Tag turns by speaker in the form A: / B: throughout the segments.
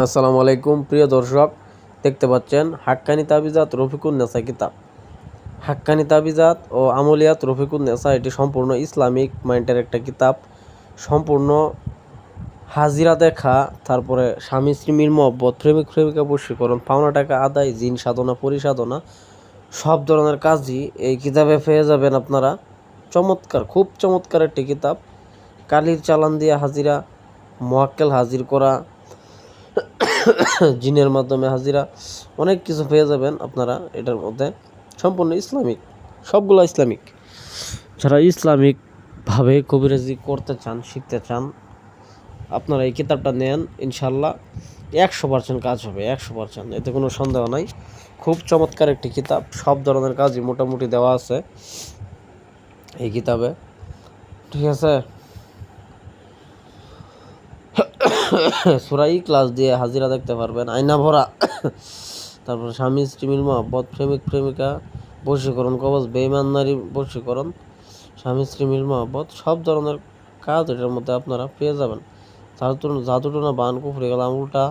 A: আসসালামু আলাইকুম প্রিয় দর্শক, দেখতে পাচ্ছেন হাক্কানি তাবিজাত রফিকুন নেসা কিতাব। হাক্কানি তাবিজাত ও আমলিয়াত রফিকুন নেসা এটি সম্পূর্ণ ইসলামিক মাইন্ডের একটা কিতাব। সম্পূর্ণ হাজিরা দেখা, তারপরে স্বামী স্ত্রীর মহব্বত, প্রেমিক প্রেমিকা বশীকরণ, পাওনা টাকা আদায়, জিন সাধনা, পরিসাধনা, সব ধরনের কাজই এই কিতাবে পেয়ে যাবেন আপনারা। চমৎকার, খুব চমৎকার একটি কিতাব। কালির চালান দিয়ে হাজিরা, মোয়াক্কেল হাজির করা, জিনের মাধ্যমে হাজিরা, অনেক কিছু পেয়ে যাবেন আপনারা এটার মধ্যে। সম্পূর্ণ ইসলামিক, সবগুলো ইসলামিক। যারা ইসলামিকভাবে কবিরাজি করতে চান, শিখতে চান, আপনারা এই কিতাবটা নেন, ইনশাল্লাহ 100% কাজ হবে, 100%, এতে কোনো সন্দেহ নাই। খুব চমৎকার একটি কিতাব, সব ধরনের কাজই মোটামুটি দেওয়া আছে এই কিতাবে, ঠিক আছে। সূরা ইখলাস দিয়ে হাজিরা দেখতে পারবেন, আয়না ভরা, তারপরে স্বামী স্ত্রীর মহব্বত, প্রেমিক প্রেমিকা বশীকরণ, কবজ, বেঈমান নারী বশীকরণ, স্বামী স্ত্রীর মহব্বত, সব ধরনের কাজ এটার মধ্যে আপনারা পেয়ে যাবেন। জাদুটোনা, বান, কুফরি, গেলাম উল্টা,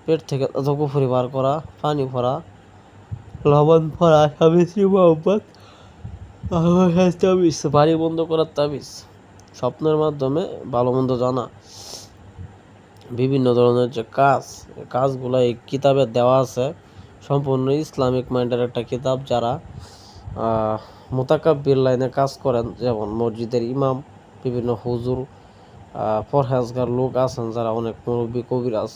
A: পেট থেকে কুফরি বার করা, পানি ভরা, লবণ ভরা, স্বামী স্ত্রী মহব্বত, তাবিজ, বাড়ি বন্ধ করার তাবিজ, স্বপ্নের মাধ্যমে ভালো মন্দ জানা, বিভিন্ন ধরনের যে কাজগুলো এই কিতাবে দেওয়া আছে। সম্পূর্ণ ইসলামিক মাইন্ডের একটা কিতাব। যারা মুতাকাব্বির লাইনে কাজ করেন, যেমন মসজিদের ইমাম, বিভিন্ন হুজুর, পরহেজগার লোক আছেন, যারা অনেক মুরব্বী কবিরাজ,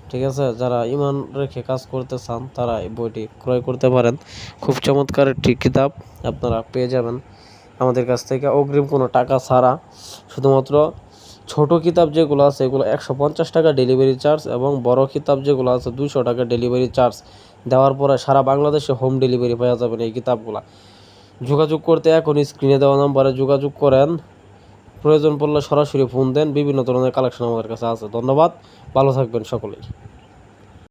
A: ঠিক আছে, যারা ইমান রেখে কাজ করতে চান, তারা এই বইটি ক্রয় করতে পারেন। খুব চমৎকার একটি কিতাব, আপনারা পেয়ে যাবেন আমাদের কাছ থেকে অগ্রিম কোনো টাকা ছাড়া। শুধুমাত্র ছোট কিতাব যেগুলো আছে এগুলো 150 টাকা ডেলিভারি চার্জ, এবং বড় কিতাব যেগুলো আছে 200 টাকা ডেলিভারি চার্জ দেওয়ার পরে সারা বাংলাদেশে হোম ডেলিভারি পাওয়া যাবেন এই কিতাবগুলো। যোগাযোগ করতে এখন স্ক্রিনে দেওয়া নাম্বারে যোগাযোগ করেন, প্রয়োজন পড়লে সরাসরি ফোন দেন। বিভিন্ন ধরনের কালেকশন আমাদের কাছে আছে। ধন্যবাদ, ভালো থাকবেন সকলেই।